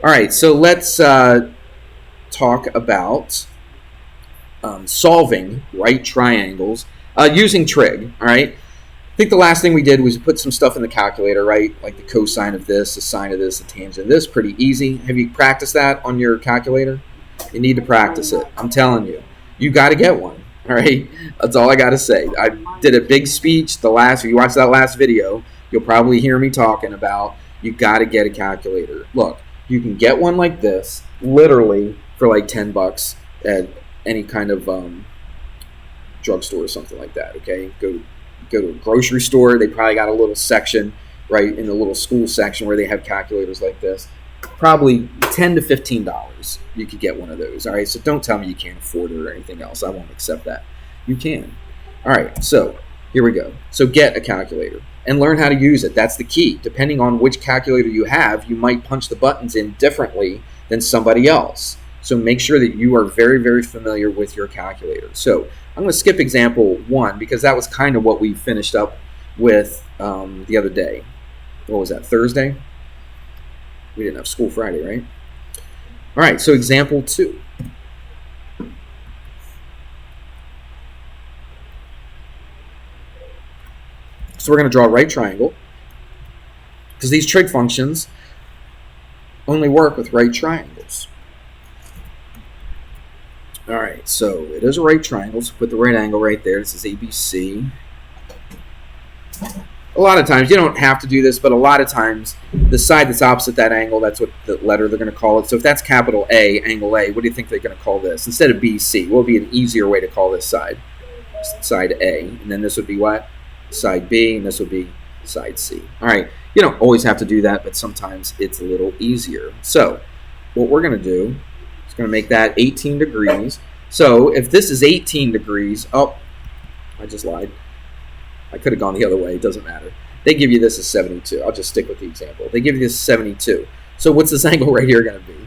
All right, so let's talk about solving right triangles using trig. All right. I think the last thing we did was put some stuff in the calculator, right? Like the cosine of this, the sine of this, the tangent of this. Pretty easy. Have you practiced that on your calculator? You need to practice it. I'm telling you. You got to get one. All right. That's all I got to say. I did a big speech. If you watch that last video, you'll probably hear me talking about you got to get a calculator. Look, you can get one like this, literally for like $10 at any kind of drugstore or something like that. Okay, go to a grocery store. They probably got a little section, right, in the little school section where they have calculators like this. Probably $10 to $15. You could get one of those. All right, so don't tell me you can't afford it or anything else. I won't accept that. You can. All right, so here we go. So get a calculator and learn how to use it. That's the key. Depending on which calculator you have, you might punch the buttons in differently than somebody else. So make sure that you are very, very familiar with your calculator. So I'm going to skip example 1 because that was kind of what we finished up with the other day. What was that, Thursday? We didn't have school Friday, right? All right, so example 2. So we're going to draw a right triangle because these trig functions only work with right triangles. All right, so it is a right triangle, so put the right angle right there. This is ABC. A lot of times, you don't have to do this, but a lot of times, the side that's opposite that angle, that's what the letter they're going to call it. So if that's capital A, angle A, what do you think they're going to call this? Instead of BC, what would be an easier way to call this side? Side A. And then this would be what? Side B, and this would be side C. All right, you don't always have to do that, but sometimes it's a little easier. So what we're going to do is going to make that 18 degrees. So if this is 18 degrees, oh, I just lied. I could have gone the other way. It doesn't matter. They give you this as 72. I'll just stick with the example. They give you this as 72. So what's this angle right here going to be?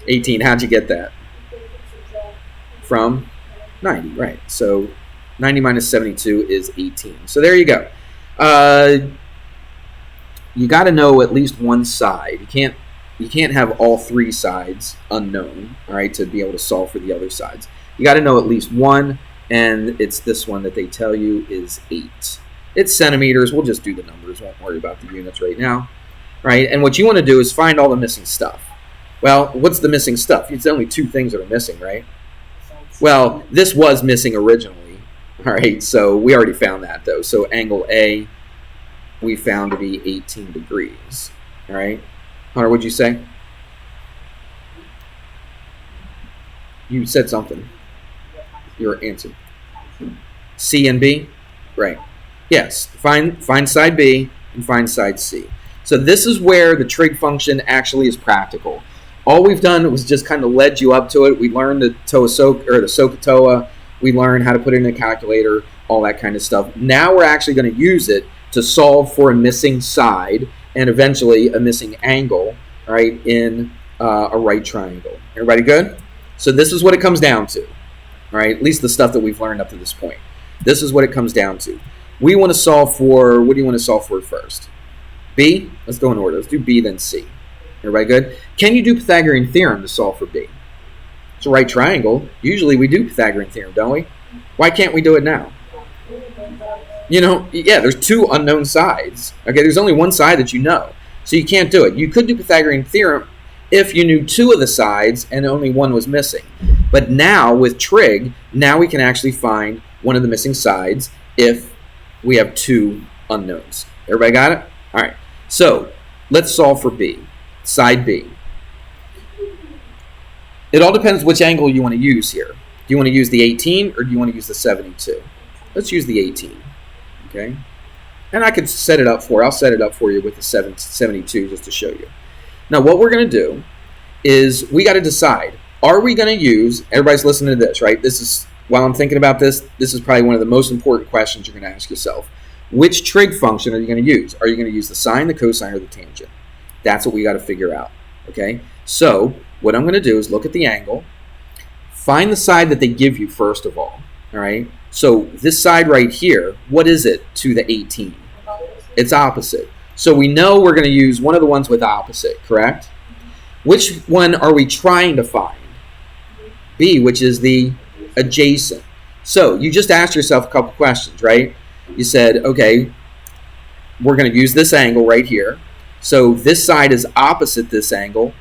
18. How'd you get that? From 90, right. So 90 minus 72 is 18. So there you go. You got to know at least one side. You can't have all three sides unknown, all right, to be able to solve for the other sides. You got to know at least one, and it's this one that they tell you is 8. It's centimeters. We'll just do the numbers. Won't worry about the units right now, right? And what you want to do is find all the missing stuff. Well, what's the missing stuff? It's only 2 things that are missing, right? Well, this was missing originally, all right? So we already found that, though. So angle A we found to be 18 degrees, all right? Hunter, what'd you say? You said something. Your answer. C and B? Right. Yes. Find side B and find side C. So this is where the trig function actually is practical. All we've done was just kind of led you up to it. We learned the SOHCAHTOA. We learned how to put it in a calculator, all that kind of stuff. Now we're actually going to use it to solve for a missing side and eventually a missing angle, right, in a right triangle. Everybody good? So this is what it comes down to, right? At least the stuff that we've learned up to this point. This is what it comes down to. We want to solve for, what do you want to solve for first? B? Let's go in order. Let's do B, then C. Everybody good? Can you do Pythagorean theorem to solve for B? It's a right triangle. Usually we do Pythagorean theorem, don't we? Why can't we do it now? You know, yeah, there's 2 unknown sides. Okay, there's only one side that you know. So you can't do it. You could do Pythagorean theorem if you knew 2 of the sides and only one was missing. But now with trig, now we can actually find one of the missing sides if we have 2 unknowns. Everybody got it? All right. So let's solve for B, side B. It all depends which angle you want to use here. Do you want to use the 18 or do you want to use the 72? Let's use the 18. Okay, and I could set it up I'll set it up for you with the 72 just to show you. Now what we're going to do is we got to decide, are we going to use, everybody's listening to this, right? This is, while I'm thinking about this is probably one of the most important questions you're going to ask yourself. Which trig function are you going to use? Are you going to use the sine, the cosine, or the tangent? That's what we got to figure out, okay? So what I'm going to do is look at the angle, find the side that they give you first of all right? So this side right here, what is it to the 18? It's opposite. So we know we're going to use one of the ones with opposite, correct? Which one are we trying to find? B, which is the adjacent. So you just asked yourself a couple questions, right? You said, okay, we're going to use this angle right here. So this side is opposite this angle,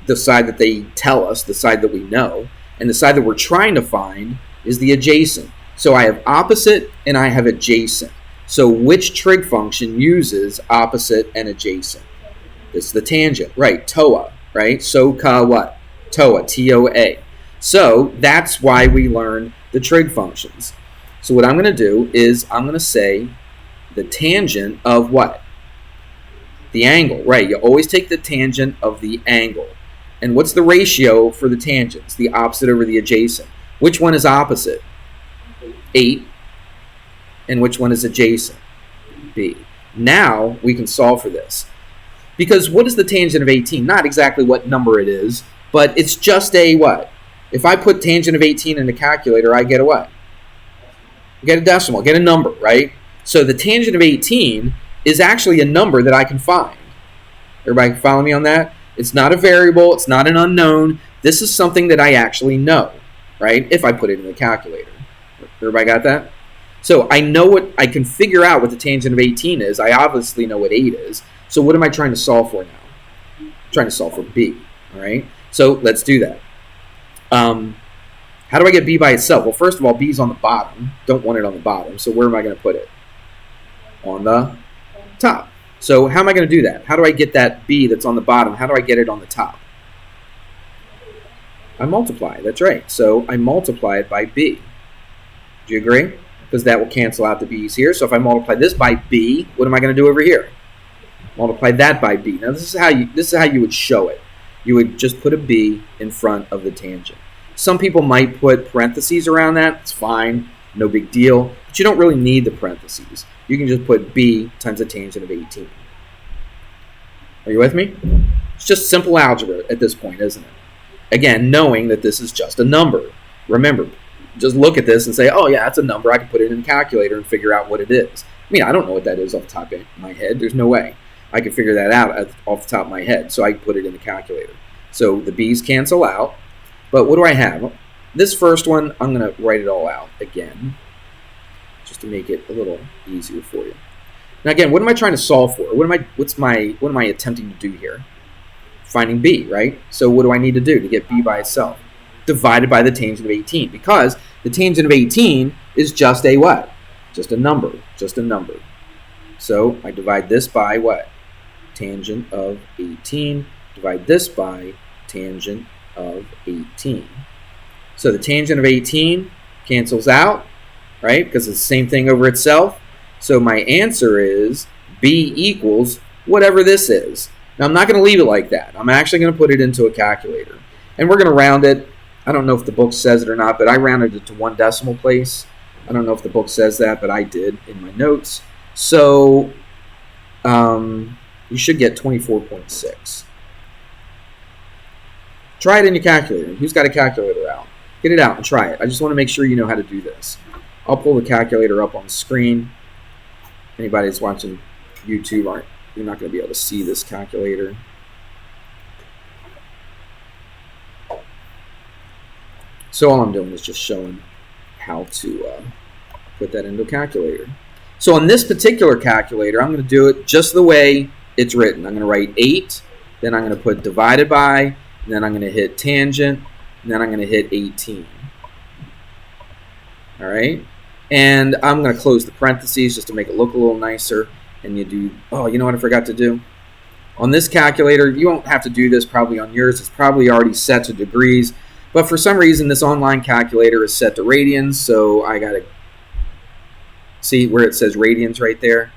the side that they tell us, the side that we know, and the side that we're trying to find is the adjacent. So I have opposite and I have adjacent. So which trig function uses opposite and adjacent? It's the tangent, right? TOA, right? So ka what? TOA, T-O-A. So that's why we learn the trig functions. So what I'm going to do is I'm going to say the tangent of what? The angle, right? You always take the tangent of the angle. And what's the ratio for the tangents? The opposite over the adjacent. Which one is opposite? 8. And which one is adjacent? B. Now we can solve for this. Because what is the tangent of 18? Not exactly what number it is, but it's just a what? If I put tangent of 18 in the calculator, I get a what? I get a decimal, I get a number, right? So the tangent of 18 is actually a number that I can find. Everybody follow me on that? It's not a variable, it's not an unknown. This is something that I actually know, right? If I put it in the calculator. Everybody got that? So I know what, I can figure out what the tangent of 18 is. I obviously know what 8 is. So what am I trying to solve for now? I'm trying to solve for B, all right? So let's do that. How do I get B by itself? Well, first of all, B is on the bottom. Don't want it on the bottom. So where am I going to put it? On the top. So how am I going to do that? How do I get that B that's on the bottom? How do I get it on the top? I multiply. That's right. So I multiply it by B. Do you agree? Because that will cancel out the B's here. So if I multiply this by B, what am I going to do over here? Multiply that by B. Now this is how you would show it. You would just put a B in front of the tangent. Some people might put parentheses around that. It's fine. No big deal. But you don't really need the parentheses. You can just put B times the tangent of 18. Are you with me? It's just simple algebra at this point, isn't it? Again, knowing that this is just a number. Remember, just look at this and say, oh yeah, that's a number. I can put it in the calculator and figure out what it is. I mean, I don't know what that is off the top of my head. There's no way I can figure that out off the top of my head. So I can put it in the calculator. So the B's cancel out. But what do I have? This first one, I'm going to write it all out again, just to make it a little easier for you. Now again, what am I trying to solve for? What am I attempting to do here? Finding B, right? So what do I need to do to get B by itself? Divided by the tangent of 18, because the tangent of 18 is just a what? Just a number. Just a number. So I divide this by what? Tangent of 18. Divide this by tangent of 18. So the tangent of 18 cancels out, right? Because it's the same thing over itself. So my answer is B equals whatever this is. Now I'm not going to leave it like that. I'm actually going to put it into a calculator. And we're going to round it. I don't know if the book says it or not, but I rounded it to 1 decimal place. I don't know if the book says that, but I did in my notes. So you should get 24.6. Try it in your calculator. Who's got a calculator out? Get it out and try it. I just want to make sure you know how to do this. I'll pull the calculator up on the screen. Anybody that's watching YouTube, you're not going to be able to see this calculator. So all I'm doing is just showing how to put that into a calculator. So on this particular calculator, I'm going to do it just the way it's written. I'm going to write 8, then I'm going to put divided by, then I'm going to hit tangent, and then I'm going to hit 18. All right? And I'm going to close the parentheses just to make it look a little nicer. And you do, oh, you know what I forgot to do? On this calculator, you won't have to do this probably on yours. It's probably already set to degrees. But for some reason, this online calculator is set to radians. So I got to see where it says radians right there.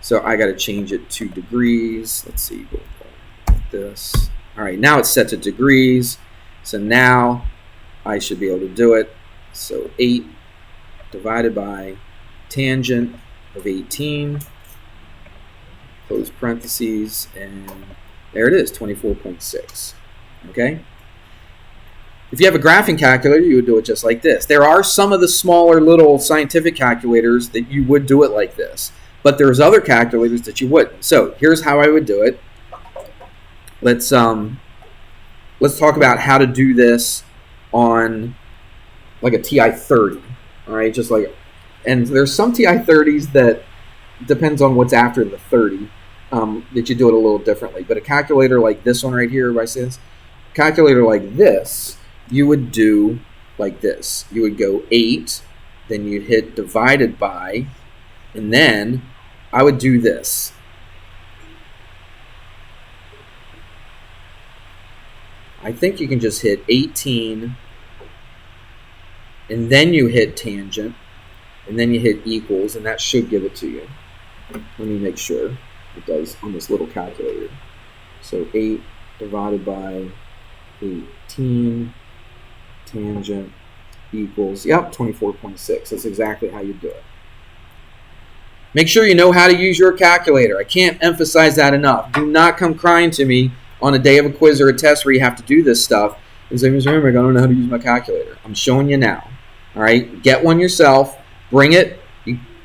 So I got to change it to degrees. Let's see, we'll go like this. All right, now it's set to degrees. So now I should be able to do it. So 8 divided by tangent of 18. Close parentheses, and there it is, 24.6. Okay? If you have a graphing calculator, you would do it just like this. There are some of the smaller little scientific calculators that you would do it like this, but there's other calculators that you wouldn't. So here's how I would do it. Let's let's talk about how to do this on like a TI-30. All right, just like, and there's some TI-30s that depends on what's after the 30 that you do it a little differently. But a calculator like this one right here, everybody see this? Calculator like this, you would do like this. You would go 8, then you'd hit divided by, and then I would do this. I think you can just hit 18, and then you hit tangent, and then you hit equals, and that should give it to you. Let me make sure it does on this little calculator. So 8 divided by 18, tangent, equals, yep, 24.6. That's exactly how you do it. Make sure you know how to use your calculator. I can't emphasize that enough. Do not come crying to me on a day of a quiz or a test where you have to do this stuff and say, Mr. Herrick, I don't know how to use my calculator. I'm showing you now. All right? Get one yourself. Bring it.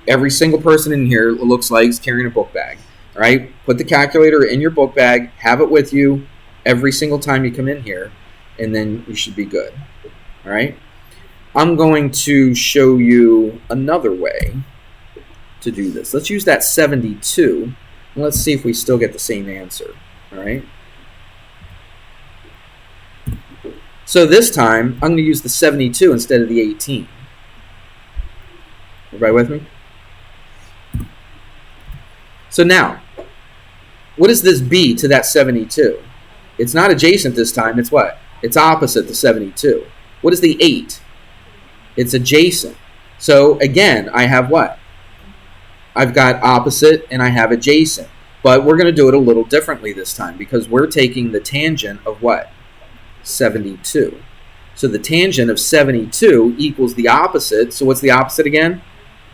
Every single person in here, it looks like, is carrying a book bag. All right? Put the calculator in your book bag. Have it with you every single time you come in here, and then you should be good. All right? I'm going to show you another way to do this. Let's use that 72, and let's see if we still get the same answer. All right? So this time, I'm going to use the 72 instead of the 18. Everybody with me? So now, what does this be to that 72? It's not adjacent this time. It's what? It's opposite the 72. What is the 8? It's adjacent. So again, I have what? I've got opposite and I have adjacent. But we're going to do it a little differently this time because we're taking the tangent of what? 72. So the tangent of 72 equals the opposite. So what's the opposite again?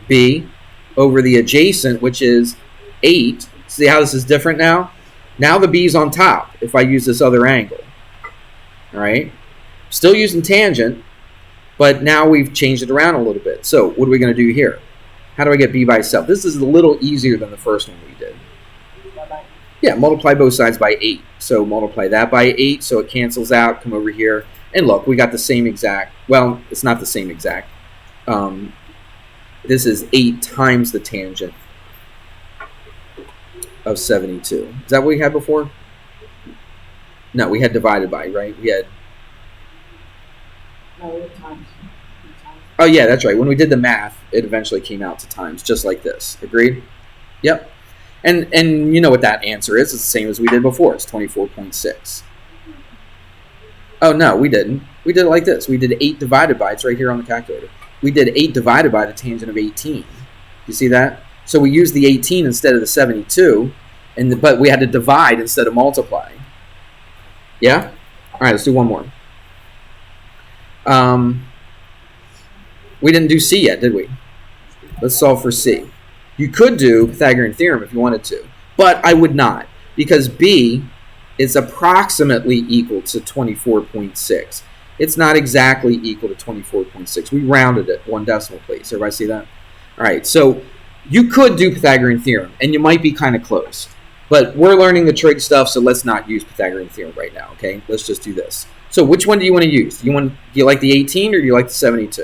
B over the adjacent, which is 8. See how this is different now? Now the B's on top if I use this other angle. All right? Still using tangent, but now we've changed it around a little bit. So what are we going to do here? How do I get B by itself? This is a little easier than the first one we did. Yeah, multiply both sides by 8. So multiply that by 8, so it cancels out. Come over here. And look, we got the same exact. Well, it's not the same exact. This is 8 times the tangent of 72. Is that what we had before? No, we had divided by, right? We had... No, times. Oh, yeah, that's right. When we did the math, it eventually came out to times, just like this. Agreed? Yep. And you know what that answer is. It's the same as we did before. It's 24.6. Oh, no, we didn't. We did it like this. We did 8 divided by. It's right here on the calculator. We did 8 divided by the tangent of 18. You see that? So we used the 18 instead of the 72, but we had to divide instead of multiply. Yeah? All right, let's do one more. We didn't do C yet, did we? Let's solve for C. You could do Pythagorean theorem if you wanted to, but I would not, because B is approximately equal to 24.6. It's not exactly equal to 24.6. We rounded it 1 decimal place. Everybody see that? All right, so you could do Pythagorean theorem, and you might be kind of close. But we're learning the trig stuff, so let's not use Pythagorean theorem right now, okay? Let's just do this. So which one do you want to use? Do you like the 18 or do you like the 72?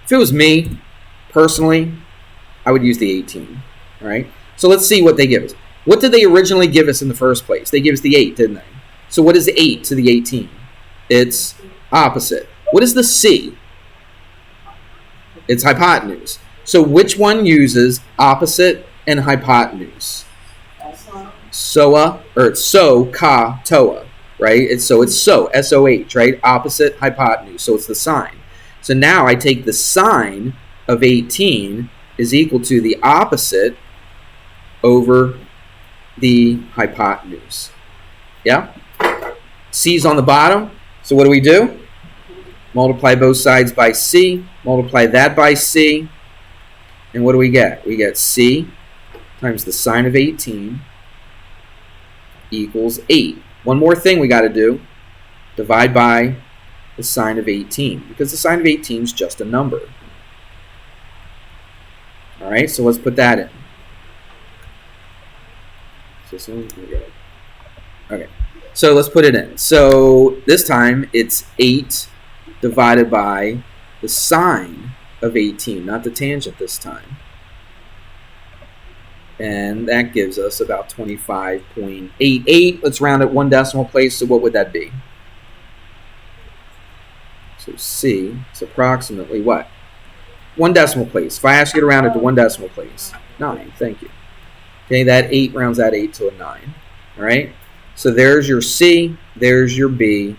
If it was me, personally, I would use the 18, all right? So let's see what they give us. What did they originally give us in the first place? They gave us the 8, didn't they? So what is 8 to the 18? It's opposite. What is the C? It's hypotenuse. So which one uses opposite and hypotenuse? SOA, or it's so, ka, toa, right? It's so, S-O-H, right? Opposite, hypotenuse. So it's the sine. So now I take the sine of 18 is equal to the opposite over the hypotenuse. Yeah? C's on the bottom. So what do? Multiply both sides by C. Multiply that by C. And what do we get? We get C times the sine of 18 equals 8. One more thing we got to do. Divide by the sine of 18. Because the sine of 18 is just a number. All right, so let's put that in. So we got Okay. So let's put it in. So this time it's 8 divided by the sine of 18, not the tangent this time. And that gives us about 25.88. Let's round it one decimal place. So what would that be? So C is approximately what? One decimal place. If I ask you to round it to one decimal place, 9. Thank you. Okay, that 8 rounds that 8 to a 9. All right? So there's your C, there's your B,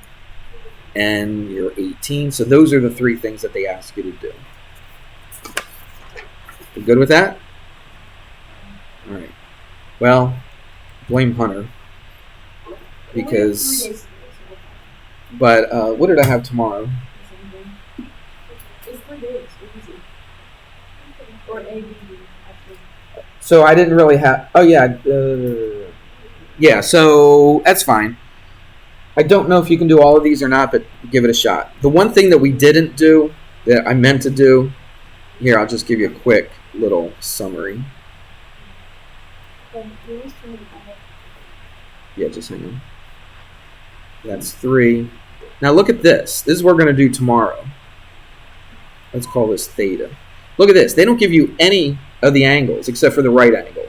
and your 18. So those are the 3 things that they ask you to do. You good with that? All right. Well, blame Hunter. Because, but what did I have tomorrow? It's 3 days. Or A, B, D, actually. So I didn't really have. Oh yeah, yeah. So that's fine. I don't know if you can do all of these or not, but give it a shot. The one thing that we didn't do that I meant to do. Here, I'll just give you a quick little summary. Yeah, just hang on. That's 3. Now look at this. This is what we're going to do tomorrow. Let's call this theta. Look at this. They don't give you any of the angles except for the right angle.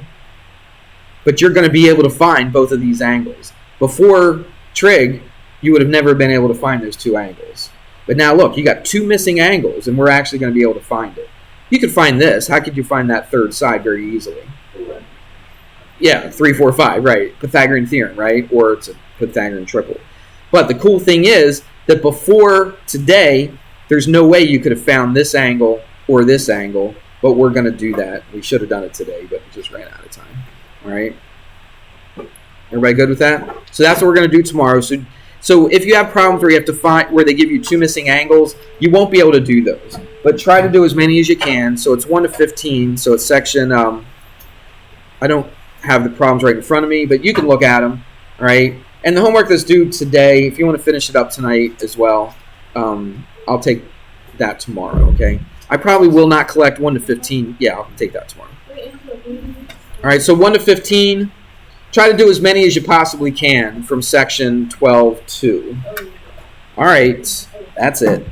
But you're going to be able to find both of these angles. Before trig, you would have never been able to find those 2 angles. But now look, you got 2 missing angles, and we're actually going to be able to find it. You could find this. How could you find that third side very easily? Yeah, 3, 4, 5, right. Pythagorean theorem, right? Or it's a Pythagorean triple. But the cool thing is that before today, there's no way you could have found this angle or this angle, but we're going to do that. We should have done it today, but we just ran out of time. All right? Everybody good with that? So that's what we're going to do tomorrow. So if you have problems where you have to find where they give you 2 missing angles, you won't be able to do those. But try to do as many as you can. So it's 1 to 15. So it's section. I don't have the problems right in front of me, but you can look at them. All right. And the homework that's due today, if you want to finish it up tonight as well, I'll take that tomorrow. Okay. I probably will not collect 1 to 15. Yeah, I'll take that tomorrow. All right. So 1 to 15. Try to do as many as you possibly can from section 12-2. All right. That's it.